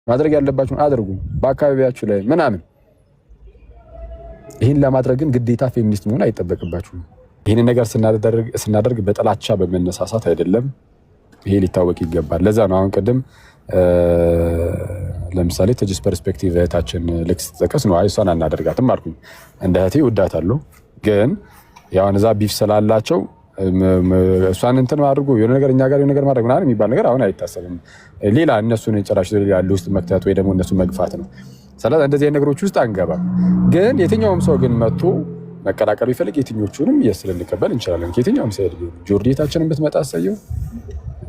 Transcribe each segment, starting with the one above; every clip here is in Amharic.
ማድረግ ያለባችሁን አድርጉ በአካባቢያችሁ ላይ ምናምን። ይሄን ለማድረግ ግን ግዴታ ፌሚኒስት መሆን አይጠበቅባችሁም። ይሄን ነገር ስናደርግ በጥላቻ በመነሳሳት አይደለም። ይሄ ሊታወቅ ይገባል። ለዛ ነው አሁን ቅድም ለምሳሌ ተጅስ ፐርስፔክቲቭ እህታችን ልክ ስትጠቀስ ነው እሷን አናደርጋትም አልኩኝ። እንደ እህቴ እወዳታለሁ፣ ግን ያው እዛ ቢፍ ስላላቸው እሷን እንትን አድርጎ የሆነ ነገር እኛ ጋር የሆነ ነገር ማድረግ ምናምን የሚባል ነገር አሁን አይታሰብም። ሌላ እነሱን ጭራሽ ያለ ውስጥ መክተት ወይ ደግሞ እነሱን መግፋት ነው። ስለዚህ እንደዚህ አይነት ነገሮች ውስጥ አንገባም። ግን የትኛውም ሰው ግን መጥቶ መቀላቀሉ ይፈልግ የትኞቹንም ልንቀበል እንችላለን። የትኛውም ሰው ጆርዲታችንን ብትመጣ አሳየው፣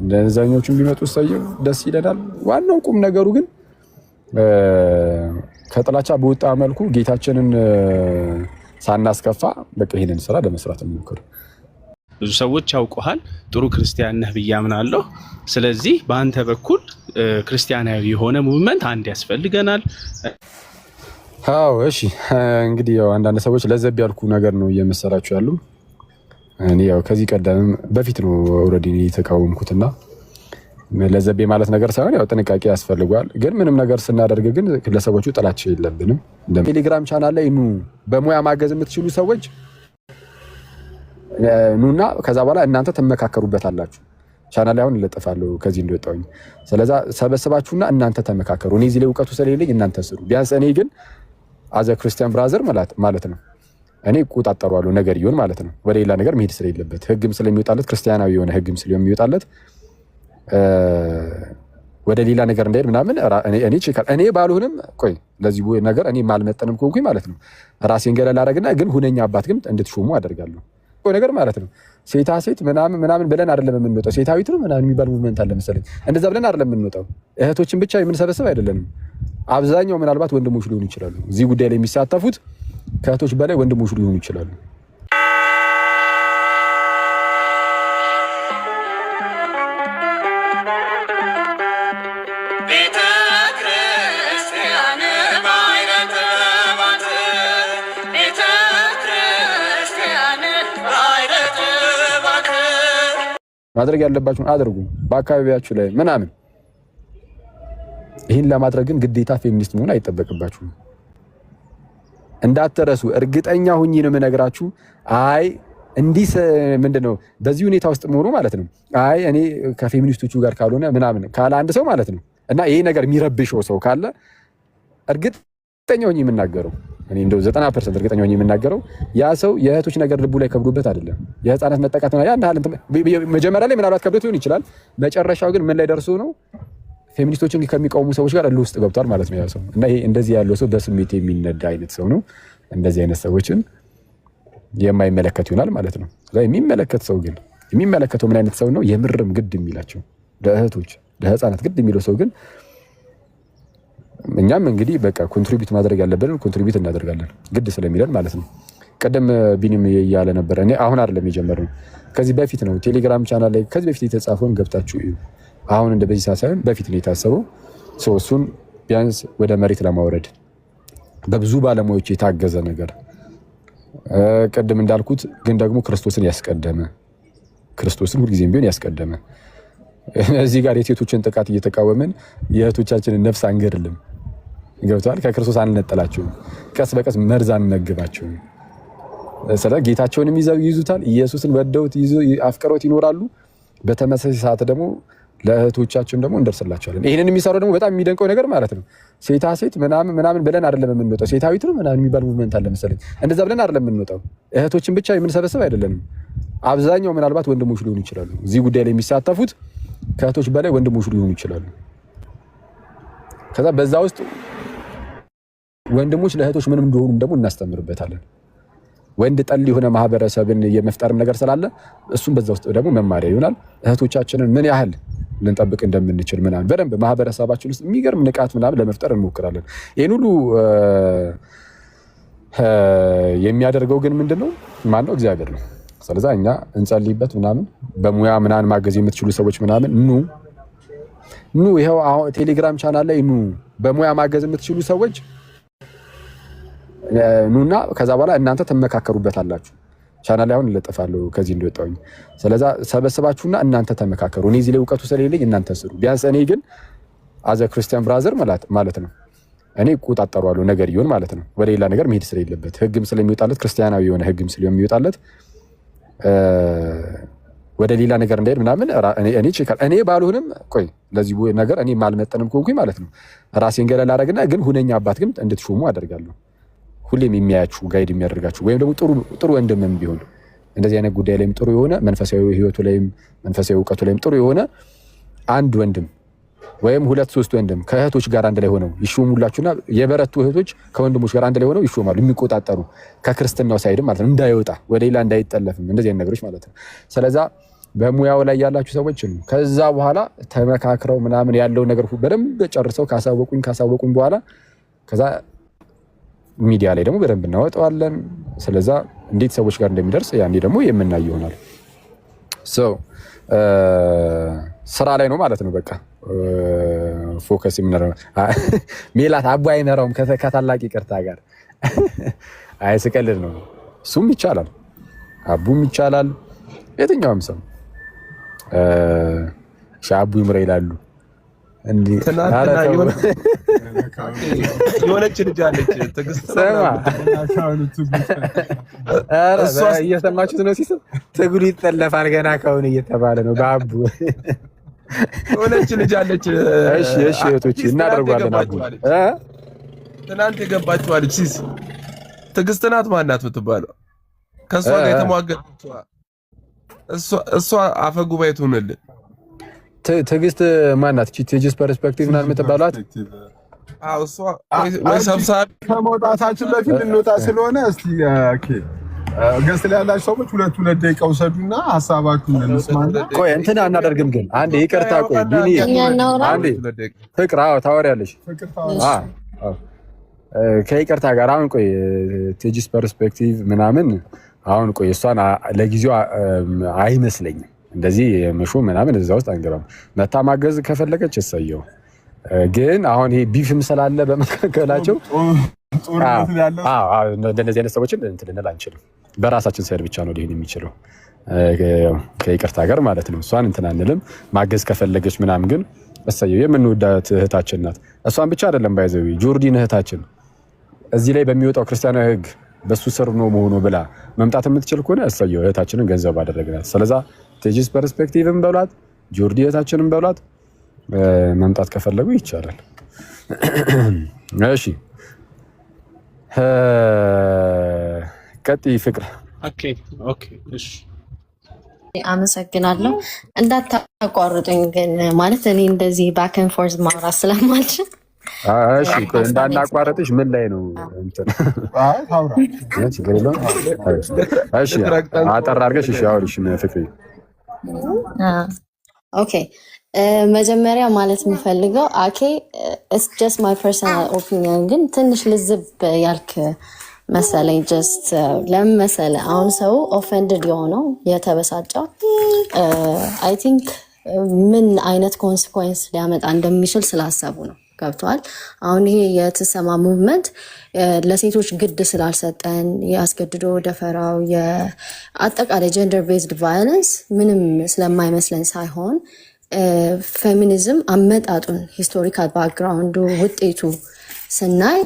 እንደዛኞቹም ቢመጡ አሳየው፣ ደስ ይለናል። ዋናው ቁም ነገሩ ግን ከጥላቻ በወጣ መልኩ ጌታችንን ሳናስከፋ በቃ ይሄንን ስራ ለመስራት እንሞክር። ብዙ ሰዎች ያውቁሃል፣ ጥሩ ክርስቲያን ነህ ብዬ አምናለሁ። ስለዚህ በአንተ በኩል ክርስቲያናዊ የሆነ ሙቭመንት አንድ ያስፈልገናል። አዎ እሺ፣ እንግዲህ ያው አንዳንድ ሰዎች ለዘብ ያልኩ ነገር ነው እየመሰላችሁ ያሉ። እኔ ያው ከዚህ ቀደም በፊት ነው ኦልሬዲ የተቃወምኩትና ለዘብ ማለት ነገር ሳይሆን ያው ጥንቃቄ ያስፈልጋል። ግን ምንም ነገር ስናደርግ ግን ለሰዎቹ ጥላቻ የለብንም። ቴሌግራም ቻናል ላይ ኑ በሙያ ማገዝ የምትችሉ ሰዎች ኑና ከዛ በኋላ እናንተ ተመካከሩበታላችሁ። ቻናል ላይ አሁን እለጥፋለሁ ከዚህ እንደወጣሁኝ። ስለዚህ ሰበስባችሁና እናንተ ተመካከሩ። እኔ እዚህ ላይ እውቀቱ ስለሌለኝ እናንተ ስሩ። ቢያንስ እኔ ግን አዘ ክርስቲያን ብራዘር ማለት ነው እኔ እቆጣጠረዋለሁ ነገር ይሁን ማለት ነው። ወደ ሌላ ነገር መሄድ ስለሌለበት ህግም ስለሚወጣለት ክርስቲያናዊ የሆነ ህግም ስለሚወጣለት ወደ ሌላ ነገር እንዳይሄድ ምናምን እኔ ባልሆንም ቆይ ለዚህ ነገር እኔ ማልመጠንም ኮንኩኝ ማለት ነው ራሴን ገለል አደረግና ግን ሁነኛ አባት ግን እንድትሾሙ አደርጋለሁ ነገር ማለት ነው። ሴታ ሴት ምናምን ብለን አይደለም የምንወጣው። ሴታዊት ነው ምናምን የሚባል ሙቭመንት አለ መሰለኝ። እንደዛ ብለን አይደለም የምንወጣው። እህቶችን ብቻ የምንሰበስብ አይደለንም። አብዛኛው ምናልባት ወንድሞች ሊሆኑ ይችላሉ። እዚህ ጉዳይ ላይ የሚሳተፉት ከእህቶች በላይ ወንድሞች ሊሆኑ ይችላሉ። ማድረግ ያለባችሁን አድርጉ በአካባቢያችሁ ላይ ምናምን። ይሄን ለማድረግ ግን ግዴታ ፌሚኒስት መሆን አይጠበቅባችሁም። እንዳትረሱ። እርግጠኛ ሁኚ ነው የምነግራችሁ። አይ እንዲህ ምንድነው በዚህ ሁኔታ ውስጥ መሆኑ ማለት ነው። አይ እኔ ከፌሚኒስቶቹ ጋር ካልሆነ ምናምን ካለ አንድ ሰው ማለት ነው እና ይሄ ነገር የሚረብሸው ሰው ካለ እርግጠኛ ሁኚ የምናገረው እኔ እንደው 90% እርግጠኛ ሆኜ የምናገረው ያ ሰው የእህቶች ነገር ልቡ ላይ ከብዶበት አይደለም። የህፃናት መጠቃት ነው ያን ሀል መጀመሪያ ላይ ምናልባት ከብዶት ሊሆን ይችላል። መጨረሻው ግን ምን ላይ ደርሶ ነው ፌሚኒስቶችን ከሚቃወሙ ሰዎች ጋር እልህ ውስጥ ገብቷል ማለት ነው ያ ሰው። እና ይሄ እንደዚህ ያለው ሰው በስሜት የሚነዳ አይነት ሰው ነው። እንደዚህ አይነት ሰዎችን የማይመለከት ይሆናል ማለት ነው። የሚመለከት ሰው ግን የሚመለከተው ምን አይነት ሰው ነው? የምርም ግድ የሚላቸው ለእህቶች ለህፃናት ግድ የሚለው ሰው ግን እኛም እንግዲህ በቃ ኮንትሪቢዩት ማድረግ ያለብንን ኮንትሪቢዩት እናደርጋለን ግድ ስለሚለን ማለት ነው። ቀደም ቢኒም ያለ ነበር። እኔ አሁን አይደለም የጀመርነው ከዚህ በፊት ነው። ቴሌግራም ቻናል ላይ ከዚህ በፊት የተጻፈውን ገብታችሁ እዩ። አሁን እንደ በዚህ ሳይሆን በፊት ነው የታሰበው። እሱን ቢያንስ ወደ መሬት ለማውረድ በብዙ ባለሙያዎች የታገዘ ነገር ቀደም እንዳልኩት ግን ደግሞ ክርስቶስን ያስቀደመ ክርስቶስን ሁልጊዜም ቢሆን ያስቀደመ እዚህ ጋር የሴቶችን ጥቃት እየተቃወመን የእህቶቻችንን ነፍስ አንገድልም። ገብቷል። ከክርስቶስ አንነጠላቸውም። ቀስ በቀስ መርዝ አንመግባቸውም። ስለ ጌታቸውንም ይዙታል። ኢየሱስን ወደውት አፍቅረውት ይኖራሉ። በተመሳሳይ ሰዓት ደግሞ ለእህቶቻችን ደግሞ እንደርስላቸዋለን። ይሄንን የሚሰራው ደግሞ በጣም የሚደንቀው ነገር ማለት ነው ሴታ ሴት ምናምን ብለን አይደለም የምንወጣው። ሴታዊት ነው ምናምን የሚባል ሙቭመንት አለ መሰለኝ። እንደዛ ብለን አይደለም የምንወጣው። እህቶችን ብቻ የምንሰበስብ አይደለንም። አብዛኛው ምናልባት ወንድሞች ሊሆኑ ይችላሉ። እዚህ ጉዳይ ላይ የሚሳተፉት ከእህቶች በላይ ወንድሞች ሊሆኑ ይችላሉ። ከዛ በዛ ውስጥ ወንድሞች ለእህቶች ምንም እንደሆኑም ደግሞ እናስተምርበታለን። ወንድ ጠል የሆነ ማህበረሰብን የመፍጠርም ነገር ስላለ እሱም በዛ ውስጥ ደግሞ መማሪያ ይሆናል። እህቶቻችንን ምን ያህል ልንጠብቅ እንደምንችል ምናምን በደንብ ማህበረሰባችን ውስጥ የሚገርም ንቃት ምናምን ለመፍጠር እንሞክራለን። ይህን ሁሉ የሚያደርገው ግን ምንድነው? ማነው? እግዚአብሔር ነው። ስለዚህ እኛ እንጸልይበት ምናምን በሙያ ምናምን ማገዝ የምትችሉ ሰዎች ምናምን ኑ ይሄው አሁን ቴሌግራም ቻናል ላይ ኑ በሙያ ማገዝ የምትችሉ ሰዎች ኑና ከዛ በኋላ እናንተ ተመካከሩበታላችሁ። ቻናል ላይ አሁን እለጥፋለሁ ከዚህ እንደወጣሁኝ። ስለዚህ ሰበስባችሁና እናንተ ተመካከሩ። እኔ እዚህ ላይ እውቀቱ ስለሌለኝ እናንተ ስሩ። ቢያንስ እኔ ግን አዘ ክርስቲያን ብራዘር ማለት ነው እኔ እቆጣጠረዋለሁ ነገር ይሁን ማለት ነው። ወደ ሌላ ነገር መሄድ ስለሌለበት ህግም ስለሚወጣለት ክርስቲያናዊ የሆነ ህግም ስለሚወጣለት ወደ ሌላ ነገር እንዳይሄድ ምናምን እኔ ቼክ እኔ ባልሆንም ቆይ ለዚህ ነገር እኔ ማልመጠንም ኮንኩኝ ማለት ነው ራሴን ገለል አደረግና ግን ሁነኛ አባት ግን እንድትሾሙ አደርጋለሁ። ሁሌም የሚያያችሁ ጋይድ የሚያደርጋችሁ ወይም ደግሞ ጥሩ ወንድምም ቢሆን እንደዚህ አይነት ጉዳይ ላይም ጥሩ የሆነ መንፈሳዊ ህይወቱ ላይም መንፈሳዊ እውቀቱ ላይም ጥሩ የሆነ አንድ ወንድም ወይም 2-3 ወንድም ከእህቶች ጋር አንድ ላይ ሆነው ይሾሙላችሁና የበረቱ እህቶች ከወንድሞች ጋር አንድ ላይ ሆነው ይሾማሉ። የሚቆጣጠሩ ከክርስትናው ሳይድም ማለት ነው እንዳይወጣ ወደ ሌላ እንዳይጠለፍም እንደዚህ አይነት ነገሮች ማለት ነው። ስለዛ በሙያው ላይ ያላችሁ ሰዎች ነው ከዛ በኋላ ተመካክረው ምናምን ያለው ነገር በደንብ ጨርሰው ካሳወቁኝ በኋላ ከዛ ሚዲያ ላይ ደግሞ በደንብ እናወጣዋለን። ስለዛ እንዴት ሰዎች ጋር እንደሚደርስ ያኔ ደግሞ የምናየው ይሆናል። ስራ ላይ ነው ማለት ነው። በቃ ፎከስ የምናደርገው ሜላት አቡ አይመራውም ከታላቅ ይቅርታ ጋር አይስቀልድ ነው። እሱም ይቻላል፣ አቡም ይቻላል፣ የትኛውም ሰው ሻቡ ይምራ ይላሉ። እንዴ የሆነች ልጅ አለች ትግስት እየሰማችሁት ነው ሲስም ትግሉ ይጠለፋል ገና ከአሁን እየተባለ ነው በአቡ የሆነች ልጅ አለች። እሺ እህቶች እናደርጓለን። አቡ ትናንት የገባችው አለች ሲስ ትግስት ናት ማናት የምትባለው ከእሷ ጋር የተሟገጠችው እሷ አፈ ጉባኤ ትሆንልን ትግስት ማናት? ትግስት ፐርስፔክቲቭ ናት የምትባሏት? አዎ እሷ ወይ ሰብሳቢ ከመውጣታችን በፊት እንወጣ ስለሆነ እስቲ ኦኬ ገስት ላይ ያላችሁ ሰዎች ሁለት ደቂቃ ውሰዱና ሀሳባችሁን እንስማና ቆይ እንትን አናደርግም ግን አንዴ ይቅርታ ቆይ ቢኒ አንዴ ፍቅር ታወሪያለሽ ከይቅርታ ጋር አሁን ቆይ ትግስት ፐርስፔክቲቭ ምናምን አሁን ቆይ እሷን ለጊዜው አይመስለኝም እንደዚህ መሾ ምናምን እዛ ውስጥ አንገባም። መታ ማገዝ ከፈለገች እሰየው። ግን አሁን ይሄ ቢፍም ስላለ በመካከላቸው እንደነዚህ አይነት ሰዎችን እንትን ልንል አንችልም። በራሳችን ሳይድ ብቻ ነው ሊሆን የሚችለው ከይቅርታ ጋር ማለት ነው። እሷን እንትን አንልም። ማገዝ ከፈለገች ምናምን ግን እሰየው። የምንወዳት እህታችን ናት። እሷን ብቻ አይደለም ባይዘው ጆርዲን እህታችን እዚህ ላይ በሚወጣው ክርስቲያናዊ ህግ በሱ ስር ነው መሆኑ ብላ መምጣት የምትችል ከሆነ እሰየው። እህታችንን ገንዘብ አደረግናት። ስለዛ ትግስት ፐርስፔክቲቭም በሏት ጆርዲ እህታችንን በሏት መምጣት ከፈለጉ ይቻላል። እሺ ቀጥይ ፍቅር። ኦኬ እሺ አመሰግናለሁ። እንዳታቋርጡኝ ግን ማለት እኔ እንደዚህ ባክ ኤንድ ፎርዝ ማውራት ስለማልችል እሺ እንዳናቋረጥሽ ምን ላይ ነው እንትን እሺ አጠር አድርገሽ እሺ አውሪሽ ፍቅር። ኦኬ መጀመሪያ ማለት የምፈልገው አኬ ኢትስ ጀስት ማይ ፐርሰናል ኦፒኒየን ግን ትንሽ ልዝብ ያልክ መሰለኝ። ጀስት ለምን መሰለ አሁን ሰው ኦፌንድድ የሆነው የተበሳጨው አይ ቲንክ ምን አይነት ኮንሲኩዌንስ ሊያመጣ እንደሚችል ስላሰቡ ነው። ገብቷል። አሁን ይሄ የትሰማ ሙቭመንት ለሴቶች ግድ ስላልሰጠን የአስገድዶ ደፈራው የአጠቃላይ ጀንደር ቤዝድ ቫዮለንስ ምንም ስለማይመስለን ሳይሆን ፌሚኒዝም አመጣጡን ሂስቶሪካል ባክግራውንዱ ውጤቱ ስናይ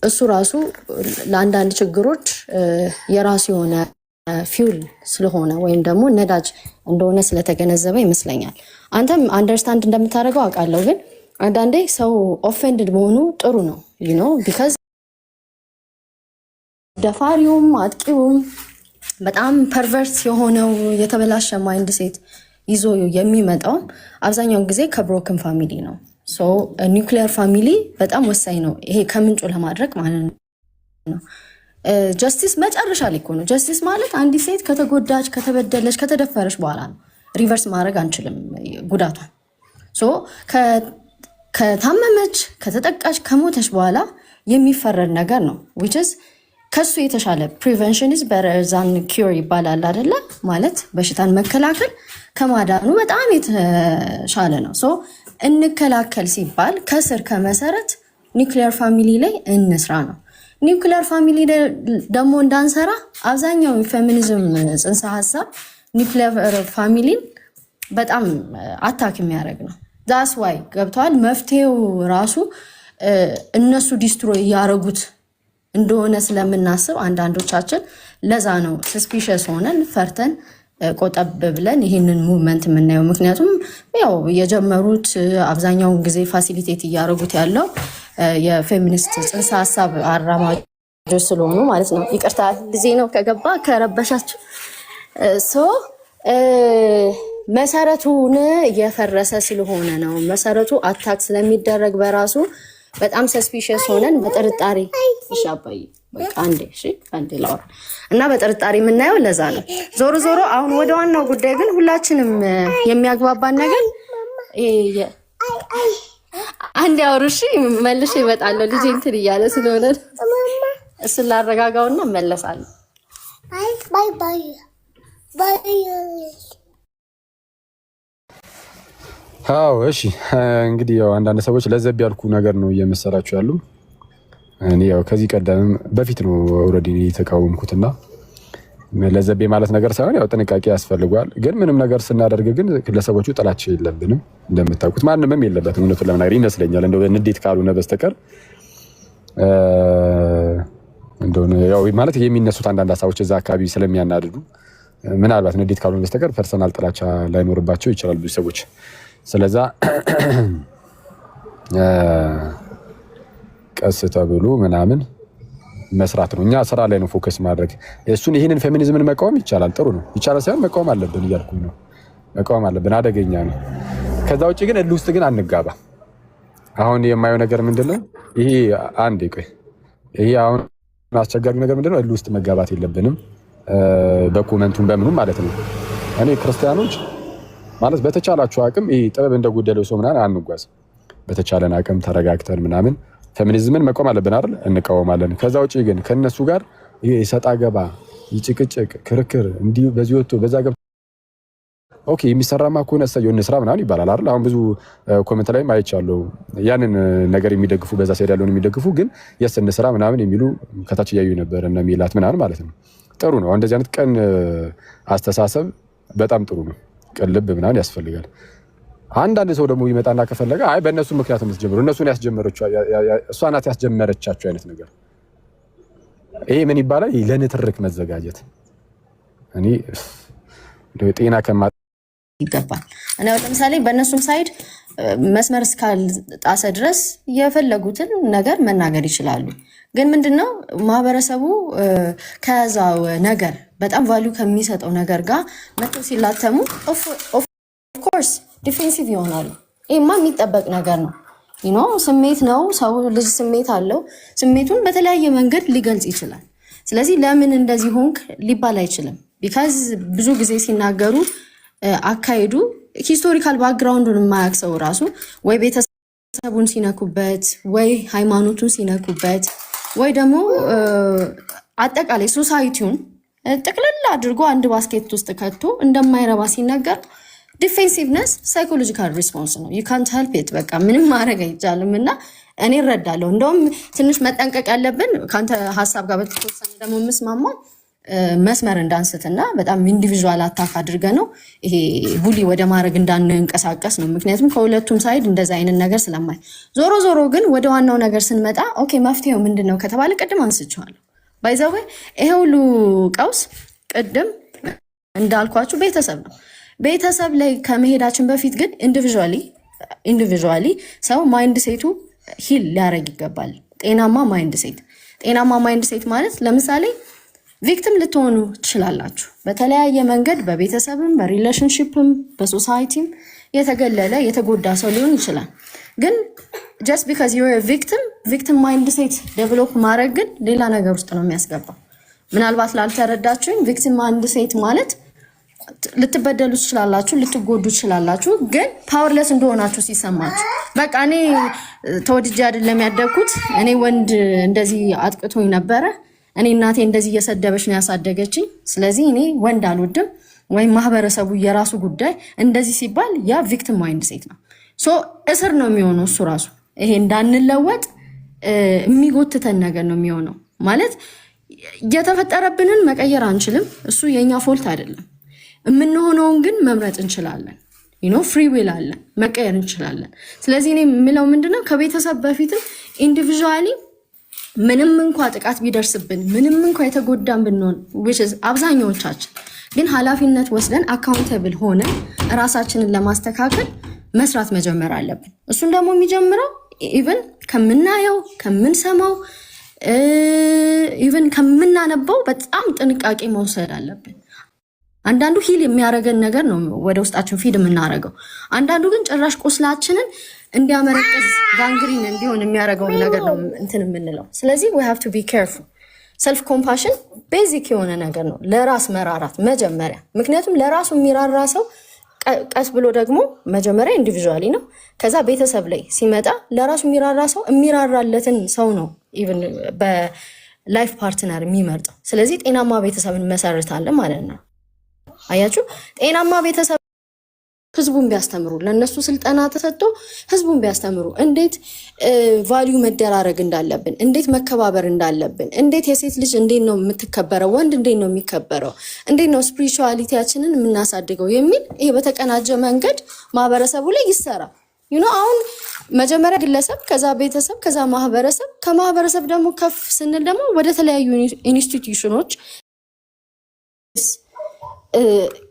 እሱ ራሱ ለአንዳንድ ችግሮች የራሱ የሆነ ፊውል ስለሆነ ወይም ደግሞ ነዳጅ እንደሆነ ስለተገነዘበ ይመስለኛል። አንተም አንደርስታንድ እንደምታደርገው አውቃለሁ። ግን አንዳንዴ ሰው ኦፌንድድ መሆኑ ጥሩ ነው ቢካዝ ደፋሪውም አጥቂውም በጣም ፐርቨርስ የሆነው የተበላሸ ማይንድ ሴት ይዞ የሚመጣውም አብዛኛውን ጊዜ ከብሮክን ፋሚሊ ነው። ኒውክሊየር ፋሚሊ በጣም ወሳኝ ነው ይሄ ከምንጩ ለማድረግ ማለት ነው። ጀስቲስ መጨረሻ ላይ እኮ ነው። ጀስቲስ ማለት አንዲት ሴት ከተጎዳች፣ ከተበደለች፣ ከተደፈረች በኋላ ነው። ሪቨርስ ማድረግ አንችልም ጉዳቷን። ከታመመች፣ ከተጠቃች፣ ከሞተች በኋላ የሚፈረድ ነገር ነው። ዊች ኢዝ ከሱ የተሻለ ፕሪቨንሽን ኢዝ ቤተር ዛን ኪውር ይባላል አይደለ? ማለት በሽታን መከላከል ከማዳኑ በጣም የተሻለ ነው። እንከላከል ሲባል ከስር ከመሰረት ኒውክሊየር ፋሚሊ ላይ እንስራ ነው። ኒውክሊየር ፋሚሊ ደግሞ እንዳንሰራ አብዛኛው ፌሚኒዝም ጽንሰ ሀሳብ ኒውክሊየር ፋሚሊን በጣም አታክ የሚያደርግ ነው። ዛስ ዋይ ገብተዋል። መፍትሄው ራሱ እነሱ ዲስትሮይ እያደረጉት እንደሆነ ስለምናስብ አንዳንዶቻችን ለዛ ነው ሰስፒሸስ ሆነን ፈርተን ቆጠብ ብለን ይህንን ሙቭመንት የምናየው። ምክንያቱም ያው የጀመሩት አብዛኛውን ጊዜ ፋሲሊቴት እያደረጉት ያለው የፌሚኒስት ጽንሰ ሀሳብ አራማጆች ስለሆኑ ማለት ነው። ይቅርታ ጊዜ ነው ከገባ ከረበሻችሁ። መሰረቱን እየፈረሰ ስለሆነ ነው። መሰረቱ አታክ ስለሚደረግ በራሱ በጣም ሰስፒሸስ ሆነን በጥርጣሬ እሺ አባዬ በቃ አንዴ ላውራ እና በጥርጣሬ የምናየው ለዛ ነው። ዞሮ ዞሮ አሁን ወደ ዋናው ጉዳይ ግን ሁላችንም የሚያግባባን ነገር አንዴ አውሩሽ መልሼ እመጣለሁ። ልጄ እንትን እያለ ስለሆነ እሱን ላረጋጋውና እመለሳለሁ። ባይ ባይ ባይ። አዎ እሺ። እንግዲህ ያው አንዳንድ ሰዎች ለዘብ ያልኩ ነገር ነው እየመሰላችሁ ያሉ። እኔ ያው ከዚህ ቀደም በፊት ነው ኦልሬዲ የተቃወምኩትና ለዘቤ ማለት ነገር ሳይሆን ያው ጥንቃቄ ያስፈልጋል። ግን ምንም ነገር ስናደርግ ግን ለሰዎቹ ጥላቻ የለብንም። እንደምታውቁት ማንንም የለበትም እውነቱን ለመናገር ይመስለኛል። እንደው ንዴት ካልሆነ በስተቀር እንደሆነ ያው ማለት የሚነሱት አንዳንድ ሀሳቦች እዛ አካባቢ ስለሚያናድዱ ምናልባት ንዴት ካልሆነ በስተቀር ፐርሰናል ጥላቻ ላይኖርባቸው ይችላል ብዙ ሰዎች። ስለዛ ቀስ ተብሎ ምናምን መስራት ነው። እኛ ስራ ላይ ነው ፎከስ ማድረግ። እሱን ይሄንን ፌሚኒዝምን መቃወም ይቻላል፣ ጥሩ ነው። ይቻላል ሳይሆን መቃወም አለብን እያልኩኝ ነው። መቃወም አለብን፣ አደገኛ ነው። ከዛ ውጭ ግን እልህ ውስጥ ግን አንጋባ። አሁን የማየው ነገር ምንድነው? ይሄ አንዴ ቆይ፣ ይሄ አሁን አስቸጋሪ ነገር ምንድነው? እልህ ውስጥ መጋባት የለብንም በኮመንቱም በምኑም ማለት ነው። እኔ ክርስቲያኖች ማለት በተቻላችሁ አቅም ይሄ ጥበብ እንደጎደለው ሰው ምናምን አንጓዝ። በተቻለን አቅም ተረጋግተን ምናምን ፌሚኒዝምን መቆም አለብን አይደል? እንቃወማለን። ከዛ ውጪ ግን ከነሱ ጋር ይሰጣ ገባ፣ ይጭቅጭቅ፣ ክርክር እንዲሁ በዚህ ወጥቶ በዛ ገብ ኦኬ የሚሰራማ ከሆነ እሰየው እንስራ ምናምን ይባላል አይደል? አሁን ብዙ ኮሜንት ላይም አይቻለሁ ያንን ነገር የሚደግፉ በዛ ሳይድ ያለውን የሚደግፉ ግን የስ እንስራ ምናምን የሚሉ ከታች እያዩ ነበር እና ሚላት ምናምን ማለት ነው። ጥሩ ነው። እንደዚህ አይነት ቀን አስተሳሰብ በጣም ጥሩ ነው። ቀልብ ምናምን ያስፈልጋል። አንዳንድ ሰው ደግሞ ይመጣና ከፈለገ አይ በእነሱ ምክንያት የምትጀምሩ እነሱን ያስጀመረችው እሷ ናት ያስጀመረቻቸው አይነት ነገር ይሄ ምን ይባላል? ለንትርክ መዘጋጀት። እኔ ጤና ከማ ይገባል። እኔ ለምሳሌ በእነሱም ሳይድ መስመር እስካልጣሰ ድረስ የፈለጉትን ነገር መናገር ይችላሉ። ግን ምንድነው ማህበረሰቡ ከዛው ነገር በጣም ቫልዩ ከሚሰጠው ነገር ጋር መጥተው ሲላተሙ ኦፍ ኮርስ ዲፌንሲቭ ይሆናሉ። ይሄማ የሚጠበቅ ነገር ነው። ስሜት ነው። ሰው ልጅ ስሜት አለው። ስሜቱን በተለያየ መንገድ ሊገልጽ ይችላል። ስለዚህ ለምን እንደዚህ ሆንክ ሊባል አይችልም። ቢካዝ ብዙ ጊዜ ሲናገሩ አካሄዱ ሂስቶሪካል ባክግራውንዱን የማያውቅ ሰው ራሱ ወይ ቤተሰቡን ሲነኩበት፣ ወይ ሃይማኖቱን ሲነኩበት፣ ወይ ደግሞ አጠቃላይ ሶሳይቲውን ጥቅልል አድርጎ አንድ ባስኬት ውስጥ ከቶ እንደማይረባ ሲነገር ዲፌንሲቭነስ ሳይኮሎጂካል ሪስፖንስ ነው። ዩ ካንት ሄልፕ ኢት። በቃ ምንም ማድረግ አይቻልም። እና እኔ እረዳለሁ። እንደውም ትንሽ መጠንቀቅ ያለብን ከአንተ ሀሳብ ጋር በተወሰነ ደግሞ የምስማማው መስመር እንዳንስትና በጣም ኢንዲቪዥዋል አታክ አድርገ ነው ይሄ ቡሊ ወደ ማድረግ እንዳንንቀሳቀስ ነው። ምክንያቱም ከሁለቱም ሳይድ እንደዛ አይነት ነገር ስለማይ ዞሮ ግን ወደ ዋናው ነገር ስንመጣ ኦኬ መፍትሄው ምንድን ነው ከተባለ ቅድም አንስቼዋለሁ። ባይዘዌ ይሄ ሁሉ ቀውስ ቅድም እንዳልኳችሁ ቤተሰብ ነው። ቤተሰብ ላይ ከመሄዳችን በፊት ግን ኢንዲቪዥዋሊ ሰው ማይንድ ሴቱ ሂል ሊያደርግ ይገባል። ጤናማ ማይንድ ሴት ማለት ለምሳሌ ቪክቲም ልትሆኑ ትችላላችሁ። በተለያየ መንገድ በቤተሰብም፣ በሪሌሽንሽፕም፣ በሶሳይቲም የተገለለ የተጎዳ ሰው ሊሆን ይችላል። ግን ጀስት ቢካዝ ዩር ቪክቲም ማይንድ ሴት ዴቨሎፕ ማድረግ ግን ሌላ ነገር ውስጥ ነው የሚያስገባው። ምናልባት ላልተረዳችሁኝ ቪክቲም ማይንድ ሴት ማለት ልትበደሉ ትችላላችሁ፣ ልትጎዱ ትችላላችሁ። ግን ፓወርለስ እንደሆናችሁ ሲሰማችሁ በቃ እኔ ተወድጄ አይደለም ያደግኩት፣ እኔ ወንድ እንደዚህ አጥቅቶኝ ነበረ፣ እኔ እናቴ እንደዚህ እየሰደበች ነው ያሳደገችኝ፣ ስለዚህ እኔ ወንድ አልወድም፣ ወይም ማህበረሰቡ የራሱ ጉዳይ እንደዚህ ሲባል ያ ቪክቲም ማይንድ ሴት ነው። እስር ነው የሚሆነው እሱ ራሱ። ይሄ እንዳንለወጥ የሚጎትተን ነገር ነው የሚሆነው። ማለት የተፈጠረብንን መቀየር አንችልም፣ እሱ የኛ ፎልት አይደለም። የምንሆነውን ግን መምረጥ እንችላለን። ፍሪ ዊል አለ፣ መቀየር እንችላለን። ስለዚህ እኔ የምለው ምንድነው ከቤተሰብ በፊትም ኢንዲቪዥዋሊ ምንም እንኳ ጥቃት ቢደርስብን ምንም እንኳ የተጎዳን ብንሆን አብዛኛዎቻችን ግን ኃላፊነት ወስደን አካውንተብል ሆነ ራሳችንን ለማስተካከል መስራት መጀመር አለብን። እሱን ደግሞ የሚጀምረው ኢቨን ከምናየው ከምንሰማው ኢቨን ከምናነበው በጣም ጥንቃቄ መውሰድ አለብን። አንዳንዱ ሂል የሚያደርገን ነገር ነው ወደ ውስጣችን ፊድ የምናደርገው። አንዳንዱ ግን ጭራሽ ቁስላችንን እንዲያመረቅዝ ጋንግሪን እንዲሆን የሚያደርገውን ነገር ነው እንትን የምንለው። ስለዚህ we have to be careful። ሰልፍ ኮምፓሽን ቤዚክ የሆነ ነገር ነው፣ ለራስ መራራት መጀመሪያ። ምክንያቱም ለራሱ የሚራራ ሰው ቀስ ብሎ ደግሞ መጀመሪያ ኢንዲቪዥዋሊ ነው፣ ከዛ ቤተሰብ ላይ ሲመጣ ለራሱ የሚራራ ሰው የሚራራለትን ሰው ነው ኢቭን በላይፍ ፓርትነር የሚመርጠው። ስለዚህ ጤናማ ቤተሰብን መሰርታለን ማለት ነው። አያችሁ፣ ጤናማ ቤተሰብ ህዝቡን ቢያስተምሩ፣ ለነሱ ስልጠና ተሰጥቶ ህዝቡን ቢያስተምሩ እንዴት ቫልዩ መደራረግ እንዳለብን፣ እንዴት መከባበር እንዳለብን፣ እንዴት የሴት ልጅ እንዴት ነው የምትከበረው፣ ወንድ እንዴት ነው የሚከበረው፣ እንዴት ነው ስፒሪቹዋሊቲያችንን የምናሳድገው የሚል ይሄ በተቀናጀ መንገድ ማህበረሰቡ ላይ ይሰራ። አሁን መጀመሪያ ግለሰብ፣ ከዛ ቤተሰብ፣ ከዛ ማህበረሰብ፣ ከማህበረሰብ ደግሞ ከፍ ስንል ደግሞ ወደ ተለያዩ ኢንስቲትዩሽኖች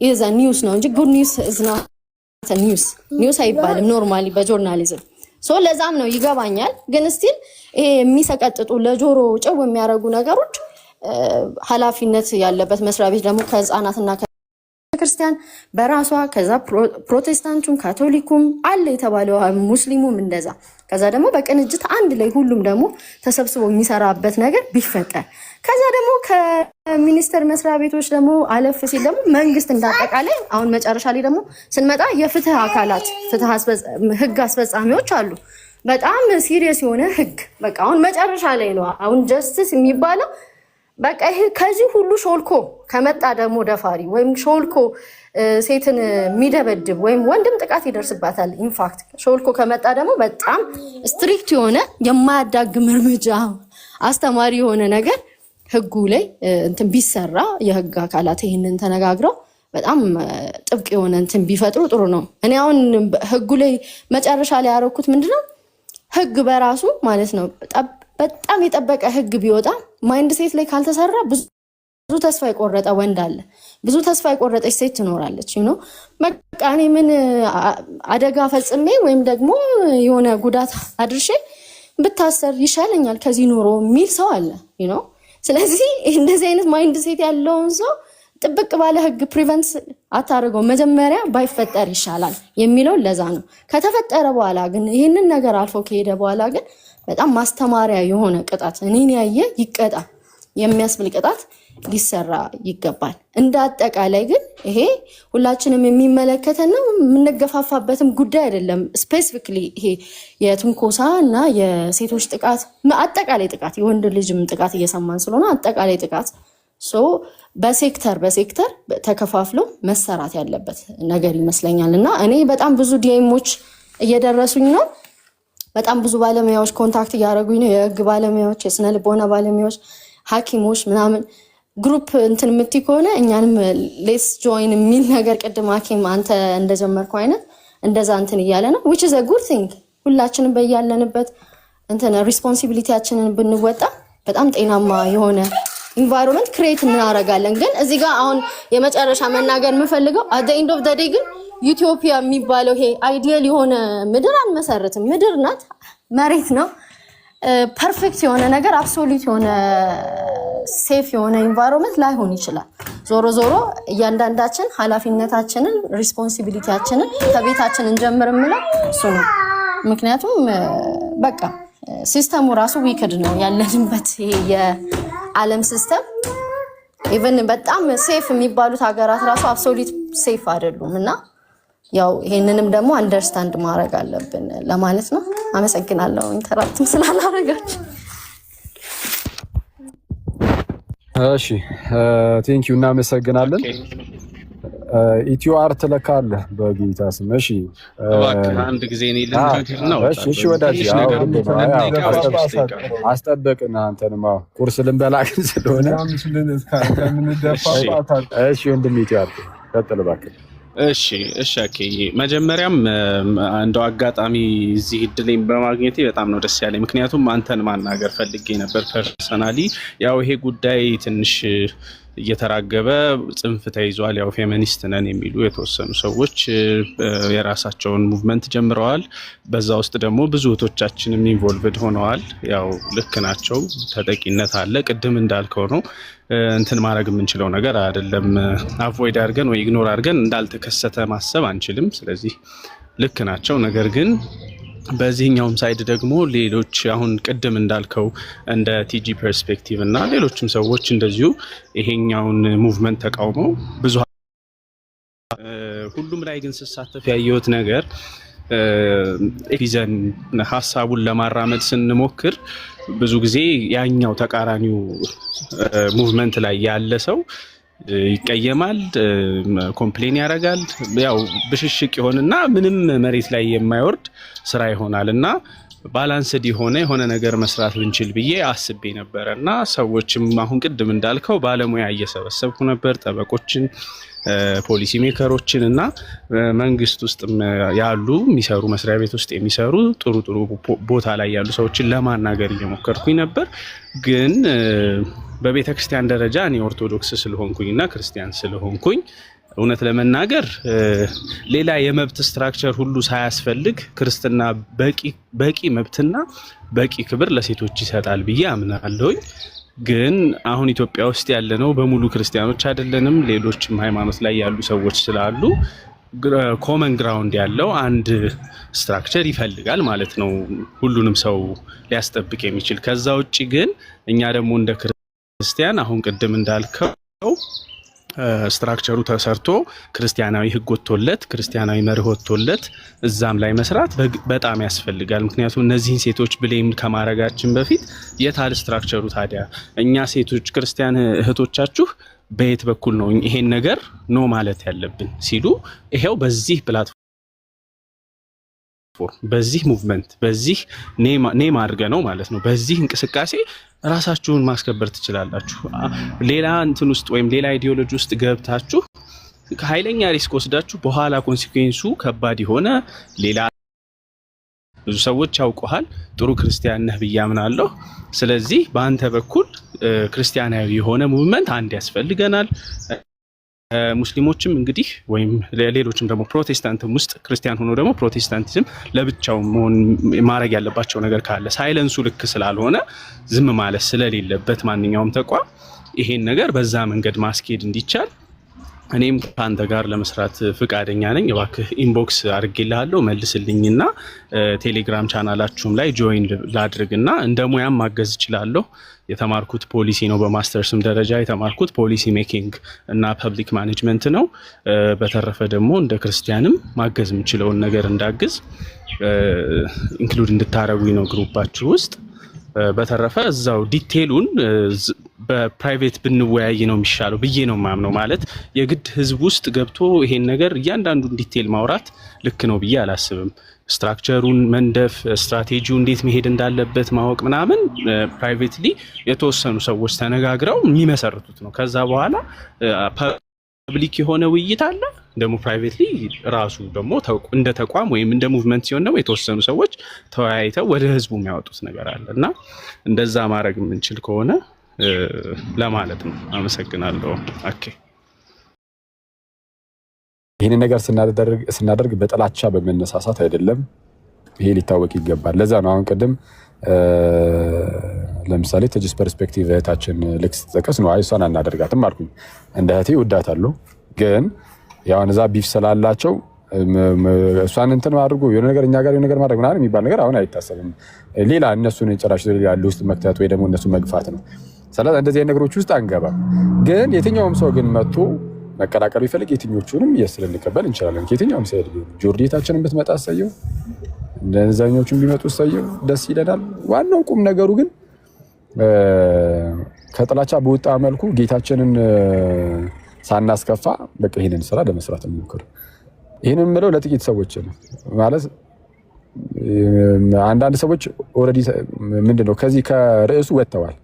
ኢዝ ኒውስ ነው እንጂ ጉድ ኒውስ እዝና ኒውስ አይባልም ኖርማሊ በጆርናሊዝም። ለዛም ነው ይገባኛል። ግን ስቲል ይሄ የሚሰቀጥጡ ለጆሮ ጭው የሚያደርጉ ነገሮች ኃላፊነት ያለበት መስሪያ ቤት ደግሞ ከህፃናትና ክርስቲያን በራሷ ከዛ ፕሮቴስታንቱም ካቶሊኩም አለ የተባለው ሙስሊሙም እንደዛ ከዛ ደግሞ በቅንጅት አንድ ላይ ሁሉም ደግሞ ተሰብስቦ የሚሰራበት ነገር ቢፈጠር ከዛ ደግሞ ከሚኒስቴር መስሪያ ቤቶች ደግሞ አለፍ ሲል ደግሞ መንግስት እንዳጠቃላይ አሁን መጨረሻ ላይ ደግሞ ስንመጣ የፍትህ አካላት ህግ አስፈጻሚዎች አሉ። በጣም ሲሪየስ የሆነ ህግ በቃ አሁን መጨረሻ ላይ ነው አሁን ጀስቲስ የሚባለው። በቃ ይሄ ከዚህ ሁሉ ሾልኮ ከመጣ ደግሞ ደፋሪ ወይም ሾልኮ ሴትን የሚደበድብ ወይም ወንድም ጥቃት ይደርስባታል። ኢንፋክት ሾልኮ ከመጣ ደግሞ በጣም ስትሪክት የሆነ የማያዳግም እርምጃ አስተማሪ የሆነ ነገር ህጉ ላይ እንትን ቢሰራ የህግ አካላት ይሄንን ተነጋግረው በጣም ጥብቅ የሆነ እንትን ቢፈጥሩ ጥሩ ነው። እኔ አሁን ህጉ ላይ መጨረሻ ላይ ያደረኩት ምንድነው ህግ በራሱ ማለት ነው በጣም የጠበቀ ህግ ቢወጣ ማይንድ ሴት ላይ ካልተሰራ ብዙ ተስፋ የቆረጠ ወንድ አለ፣ ብዙ ተስፋ የቆረጠች ሴት ትኖራለች። በቃ እኔ ምን አደጋ ፈጽሜ ወይም ደግሞ የሆነ ጉዳት አድርሼ ብታሰር ይሻለኛል ከዚህ ኖሮ የሚል ሰው አለ። ስለዚህ እንደዚህ አይነት ማይንድ ሴት ያለውን ሰው ጥብቅ ባለ ህግ ፕሪቨንት አታደርገው፣ መጀመሪያ ባይፈጠር ይሻላል የሚለው ለዛ ነው። ከተፈጠረ በኋላ ግን ይህንን ነገር አልፎ ከሄደ በኋላ ግን በጣም ማስተማሪያ የሆነ ቅጣት እኔን ያየ ይቀጣ የሚያስብል ቅጣት ሊሰራ ይገባል። እንደ አጠቃላይ ግን ይሄ ሁላችንም የሚመለከተን ነው፣ የምንገፋፋበትም ጉዳይ አይደለም። ስፔሲፊክሊ ይሄ የትንኮሳ እና የሴቶች ጥቃት አጠቃላይ ጥቃት የወንድ ልጅም ጥቃት እየሰማን ስለሆነ አጠቃላይ ጥቃት በሴክተር ተከፋፍሎ መሰራት ያለበት ነገር ይመስለኛል። እና እኔ በጣም ብዙ ዲኤሞች እየደረሱኝ ነው። በጣም ብዙ ባለሙያዎች ኮንታክት እያደረጉኝ ነው። የህግ ባለሙያዎች፣ የስነ ልቦና ባለሙያዎች፣ ሐኪሞች ምናምን ግሩፕ እንትን የምትይ ከሆነ እኛንም ሌስ ጆይን የሚል ነገር ቅድም ሐኪም አንተ እንደጀመርከው አይነት እንደዛ እንትን እያለ ነው which is a good thing። ሁላችንም በያለንበት እንትን ሪስፖንሲቢሊቲያችንን ብንወጣ በጣም ጤናማ የሆነ ኢንቫይሮንመንት ክሬት እናደርጋለን። ግን እዚህ ጋር አሁን የመጨረሻ መናገር የምፈልገው at the end of the day ግን ኢትዮጵያ የሚባለው ይሄ አይዲያል የሆነ ምድር አንመሰርትም። ምድር ናት፣ መሬት ነው። ፐርፌክት የሆነ ነገር አብሶሉት የሆነ ሴፍ የሆነ ኢንቫይሮንመንት ላይሆን ይችላል። ዞሮ ዞሮ እያንዳንዳችን ኃላፊነታችንን ሪስፖንሲቢሊቲያችንን ከቤታችን እንጀምር የምለው እሱ ነው። ምክንያቱም በቃ ሲስተሙ ራሱ ዊክድ ነው ያለንበት ይሄ የዓለም ሲስተም። ኢቨን በጣም ሴፍ የሚባሉት ሀገራት ራሱ አብሶሉት ሴፍ አይደሉም እና ያው ይሄንንም ደግሞ አንደርስታንድ ማድረግ አለብን ለማለት ነው። አመሰግናለሁ ኢንተራክት ስላላረጋችሁ። እሺ ቴንክ ዩ እናመሰግናለን። ኢትዮ አርት ለካለ በጌታ ስም። እሺ አንድ ጊዜ እኔ ልንገር ነው። እሺ ወዳጅ አስጠበቅን አንተንም ቁርስ ልንበላክን ስለሆነ እሺ ወንድም ኢትዮ አርት ቀጥል እባክህ። እሺ እሺ ኦኬ መጀመሪያም እንደው አጋጣሚ እዚህ እድሌን በማግኘቴ በጣም ነው ደስ ያለኝ። ምክንያቱም አንተን ማናገር ፈልጌ ነበር ፐርሰናሊ። ያው ይሄ ጉዳይ ትንሽ እየተራገበ ጽንፍ ተይዟል። ያው ፌሚኒስት ነን የሚሉ የተወሰኑ ሰዎች የራሳቸውን ሙቭመንት ጀምረዋል። በዛ ውስጥ ደግሞ ብዙ እህቶቻችንም ኢንቮልቭድ ሆነዋል። ያው ልክ ናቸው፣ ተጠቂነት አለ። ቅድም እንዳልከው ነው እንትን ማድረግ የምንችለው ነገር አይደለም። አቮይድ አድርገን ወይ ኢግኖር አድርገን እንዳልተከሰተ ማሰብ አንችልም። ስለዚህ ልክ ናቸው። ነገር ግን በዚህኛውም ሳይድ ደግሞ ሌሎች አሁን ቅድም እንዳልከው እንደ ቲጂ ፐርስፔክቲቭ እና ሌሎችም ሰዎች እንደዚሁ ይሄኛውን ሙቭመንት ተቃውመው ብዙ ሁሉም ላይ ግን ስሳተፍ ያየሁት ነገር ኢዘን ሀሳቡን ለማራመድ ስንሞክር ብዙ ጊዜ ያኛው ተቃራኒው ሙቭመንት ላይ ያለ ሰው ይቀየማል፣ ኮምፕሌን ያደርጋል። ያው ብሽሽቅ ይሆንና ምንም መሬት ላይ የማይወርድ ስራ ይሆናል እና ባላንስድ የሆነ ነገር መስራት ብንችል ብዬ አስቤ ነበረ እና ሰዎችም አሁን ቅድም እንዳልከው ባለሙያ እየሰበሰብኩ ነበር፣ ጠበቆችን፣ ፖሊሲ ሜከሮችን እና መንግስት ውስጥ ያሉ የሚሰሩ መስሪያ ቤት ውስጥ የሚሰሩ ጥሩ ቦታ ላይ ያሉ ሰዎችን ለማናገር እየሞከርኩኝ ነበር። ግን በቤተ ክርስቲያን ደረጃ እኔ ኦርቶዶክስ ስለሆንኩኝና ክርስቲያን ስለሆንኩኝ እውነት ለመናገር ሌላ የመብት ስትራክቸር ሁሉ ሳያስፈልግ ክርስትና በቂ መብትና በቂ ክብር ለሴቶች ይሰጣል ብዬ አምናለሁኝ። ግን አሁን ኢትዮጵያ ውስጥ ያለነው በሙሉ ክርስቲያኖች አይደለንም። ሌሎችም ሃይማኖት ላይ ያሉ ሰዎች ስላሉ ኮመን ግራውንድ ያለው አንድ ስትራክቸር ይፈልጋል ማለት ነው፣ ሁሉንም ሰው ሊያስጠብቅ የሚችል። ከዛ ውጭ ግን እኛ ደግሞ እንደ ክርስቲያን አሁን ቅድም እንዳልከው ስትራክቸሩ ተሰርቶ ክርስቲያናዊ ሕግ ወጥቶለት ክርስቲያናዊ መርህ ወጥቶለት እዛም ላይ መስራት በጣም ያስፈልጋል። ምክንያቱም እነዚህን ሴቶች ብሌም ከማድረጋችን በፊት የታል ስትራክቸሩ ታዲያ? እኛ ሴቶች ክርስቲያን እህቶቻችሁ በየት በኩል ነው ይሄን ነገር ኖ ማለት ያለብን ሲሉ ይሄው በዚህ ፕላትፎርም በዚህ ሙቭመንት በዚህ ኔም አድርገ ነው ማለት ነው። በዚህ እንቅስቃሴ ራሳችሁን ማስከበር ትችላላችሁ። ሌላ እንትን ውስጥ ወይም ሌላ አይዲዮሎጂ ውስጥ ገብታችሁ ኃይለኛ ሪስክ ወስዳችሁ በኋላ ኮንሲኩዌንሱ ከባድ የሆነ ሌላ ብዙ ሰዎች ያውቁሃል፣ ጥሩ ክርስቲያን ነህ ብዬ አምናለሁ። ስለዚህ በአንተ በኩል ክርስቲያናዊ የሆነ ሙቭመንት አንድ ያስፈልገናል። ሙስሊሞችም እንግዲህ ወይም ሌሎችም ደግሞ ፕሮቴስታንትም ውስጥ ክርስቲያን ሆኖ ደግሞ ፕሮቴስታንቲዝም ለብቻው ማድረግ ያለባቸው ነገር ካለ ሳይለንሱ ልክ ስላልሆነ ዝም ማለት ስለሌለበት ማንኛውም ተቋም ይሄን ነገር በዛ መንገድ ማስኬድ እንዲቻል እኔም ከአንተ ጋር ለመስራት ፍቃደኛ ነኝ። እባክህ ኢንቦክስ አድርጌልሃለሁ፣ መልስልኝና ቴሌግራም ቻናላችሁም ላይ ጆይን ላድርግና እንደ ሙያም ማገዝ እችላለሁ። የተማርኩት ፖሊሲ ነው፣ በማስተርስም ደረጃ የተማርኩት ፖሊሲ ሜኪንግ እና ፐብሊክ ማኔጅመንት ነው። በተረፈ ደግሞ እንደ ክርስቲያንም ማገዝ የምችለውን ነገር እንዳግዝ ኢንክሉድ እንድታረጉኝ ነው ግሩፓችሁ ውስጥ። በተረፈ እዛው ዲቴሉን በፕራይቬት ብንወያይ ነው የሚሻለው ብዬ ነው ማምነው። ማለት የግድ ህዝብ ውስጥ ገብቶ ይሄን ነገር እያንዳንዱን ዲቴል ማውራት ልክ ነው ብዬ አላስብም። ስትራክቸሩን መንደፍ፣ ስትራቴጂው እንዴት መሄድ እንዳለበት ማወቅ ምናምን ፕራይቬትሊ የተወሰኑ ሰዎች ተነጋግረው የሚመሰርቱት ነው። ከዛ በኋላ ፐብሊክ የሆነ ውይይት አለ። ደግሞ ፕራይቬትሊ ራሱ ደግሞ እንደ ተቋም ወይም እንደ ሙቭመንት ሲሆን ደግሞ የተወሰኑ ሰዎች ተወያይተው ወደ ህዝቡ የሚያወጡት ነገር አለ እና እንደዛ ማድረግ የምንችል ከሆነ ለማለት ነው። አመሰግናለሁ። ኦኬ። ይህንን ነገር ስናደርግ በጥላቻ በመነሳሳት አይደለም። ይሄ ሊታወቅ ይገባል። ለዛ ነው አሁን ቅድም ለምሳሌ ተጅስ ፐርስፔክቲቭ እህታችን ልክ ስትጠቀስ ነው እሷን አናደርጋትም አልኩኝ። እንደ እህቴ እወዳታለሁ፣ ግን ያው እዛ ቢፍ ስላላቸው እሷን እንትን አድርጎ የሆነ ነገር እኛ ጋር የሆነ ነገር ማድረግ ምናምን የሚባል ነገር አሁን አይታሰብም። ሌላ እነሱን ጭራሽ ያለ ውስጥ መክተት ወይ ደግሞ እነሱ መግፋት ነው። ስለዚህ እንደዚህ አይነት ነገሮች ውስጥ አንገባም። ግን የትኛውም ሰው ግን መጥቶ መቀላቀል ቢፈልግ የትኞቹንም ልንቀበል እንችላለን። ከየትኛውም ሰው ጆርዲታችንን ብትመጣ እሰየው፣ እንደዛኞቹም ቢመጡ እሰየው፣ ደስ ይለናል። ዋናው ቁም ነገሩ ግን ከጥላቻ በወጣ መልኩ ጌታችንን ሳናስከፋ በቃ ይሄንን ስራ ለመስራት እንሞክር። ይሄንን የምለው ለጥቂት ሰዎች ነው ማለት አንዳንድ ሰዎች ኦልሬዲ ምንድነው ከዚህ ከርዕሱ ወጥተዋል።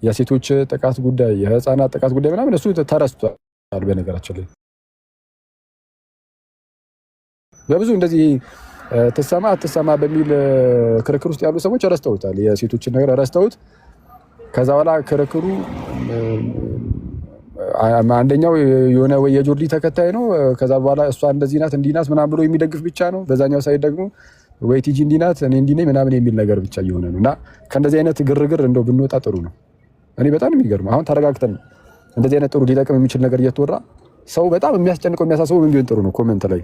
የሴቶች ጥቃት ጉዳይ፣ የህፃናት ጥቃት ጉዳይ ምናምን እሱ ተረስቷል በነገራችን ላይ በብዙ እንደዚህ ትሰማ አትሰማ በሚል ክርክር ውስጥ ያሉ ሰዎች ረስተውታል። የሴቶችን ነገር ረስተውት ከዛ በኋላ ክርክሩ አንደኛው የሆነ ወይ የጆርዲ ተከታይ ነው። ከዛ በኋላ እሷ እንደዚህ ናት እንዲህ ናት ምናምን ብሎ የሚደግፍ ብቻ ነው። በዛኛው ሳይድ ደግሞ ወይ ቲጂ እንዲህ ናት እኔ እንዲህ ነኝ ምናምን የሚል ነገር ብቻ እየሆነ ነው። እና ከእንደዚህ አይነት ግርግር እንደው ብንወጣ ጥሩ ነው። እኔ በጣም የሚገርመው አሁን ተረጋግተን እንደዚህ አይነት ጥሩ ሊጠቅም የሚችል ነገር እየተወራ ሰው በጣም የሚያስጨንቀው የሚያሳስበው ምን ቢሆን ጥሩ ነው? ኮሜንት ላይ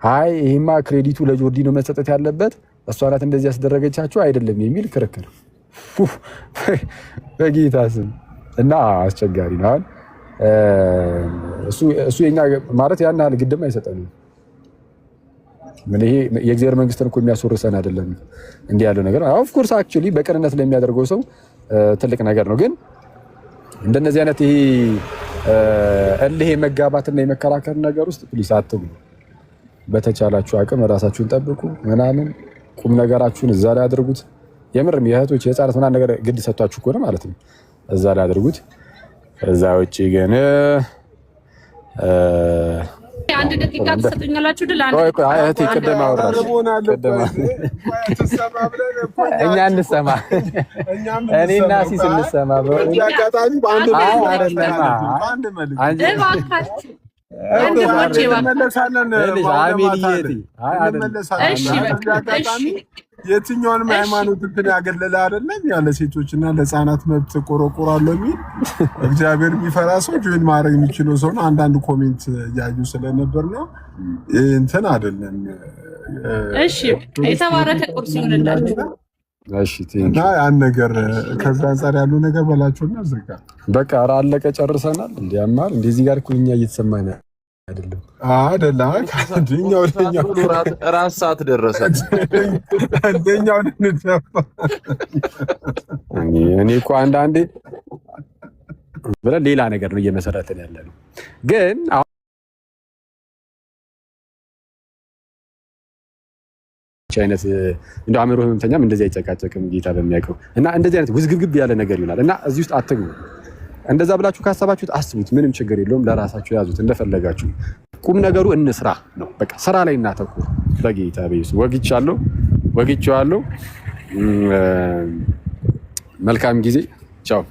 አይ ይሄማ ክሬዲቱ ለጆርዲ ነው መሰጠት ያለበት እሷ ናት እንደዚህ ያስደረገቻቸው አይደለም የሚል ክርክር በጌታ ስም እና አስቸጋሪ ነው። አሁን እሱ የኛ ማለት ያን ያህል ግድም አይሰጠንም። ምን ይሄ የእግዚአብሔር መንግስትን እኮ የሚያስወርሰን አይደለም እንዲህ ያለው ነገር። ኦፍ ኮርስ አክቹሊ በቅንነት ለሚያደርገው ሰው ትልቅ ነገር ነው። ግን እንደነዚህ አይነት ይሄ እልህ መጋባትና የመከራከር ነገር ውስጥ ፕሊስ አትግቡ። በተቻላችሁ አቅም ራሳችሁን ጠብቁ ምናምን ቁም ነገራችሁን እዛ ላይ አድርጉት። የምርም የእህቶች የህፃናት ምናምን ነገር ግድ ሰጥቷችሁ ከሆነ ማለት ነው እዛ ላይ አድርጉት። እዛ ውጪ ግን አንድ ደቂቃ ተሰጥኛላችሁ ድል እህቴ ቅድም አወራሽ እኛ እንሰማ እኔና ሲስ እንሰማ የትኛውንም ሃይማኖት እንትን ያገለለ አይደለም ያለ ሴቶችና ለህፃናት መብት ቆረቆራለሁ የሚል እግዚአብሔር የሚፈራ ሰው ጆይን ማድረግ የሚችለው ሰው ነው። አንዳንድ ኮሜንት እያዩ ስለነበር ነው እንትን አይደለም። እሺ የተባረከ ቁርስ ይሁንላችሁ። እሺ ቴንኪው። ያን ነገር ከዛ አንፃር ያሉ ነገር በላቸውና ዘጋ በቃ አለቀ ጨርሰናል። እንዲያማል እንደዚህ ጋር እኮ እኛ እየተሰማን አይደለም አንደኛው ራስ ሰዓት ደረሰ። አንደኛው እኔ እኮ አንዳንዴ ብለን ሌላ ነገር ነው እየመሰረትን ያለ ነው። ግን አይነት እንደው አእምሮ ህመምተኛም እንደዚህ አይጨቃጨቅም ጌታ በሚያውቀው እና እንደዚህ አይነት ውዝግብግብ ያለ ነገር ይሆናል እና እዚህ ውስጥ አትግቡ። እንደዛ ብላችሁ ካሰባችሁት አስቡት፣ ምንም ችግር የለውም። ለራሳችሁ ያዙት እንደፈለጋችሁ። ቁም ነገሩ እንስራ ነው። በቃ ስራ ላይ እናተኩር። በጌታ በኢየሱስ ወግቻለሁ። መልካም ጊዜ። ቻው።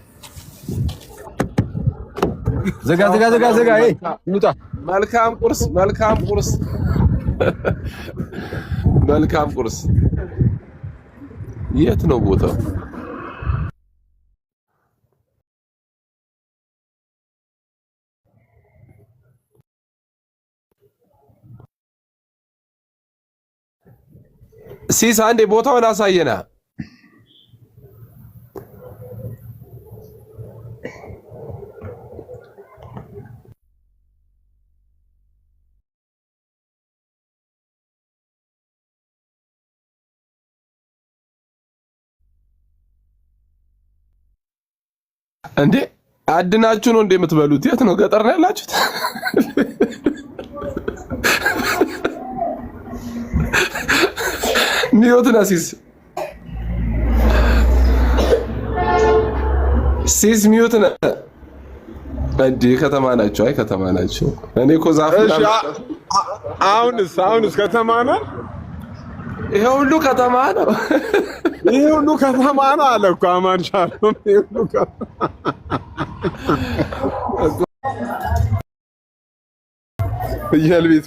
ዘጋ። እንውጣ። መልካም ቁርስ። የት ነው ቦታው? ሲስ አንዴ ቦታውን አሳየና። እንዴ አድናችሁ ነው እንዴ የምትበሉት? የት ነው? ገጠር ነው ያላችሁት? ሚዩትና ሲስ ሚዩትና እንዴ ከተማ ናቸው። አይ ከተማ ናቸው። እኔ እኮ ዛፍ አሁንስ ከተማ ነው። ይሄ ሁሉ ከተማ ነው። ይሄ ሁሉ ከተማ ነው አለ እኮ አማን ሻሎም። ይሄ ሁሉ የልቤት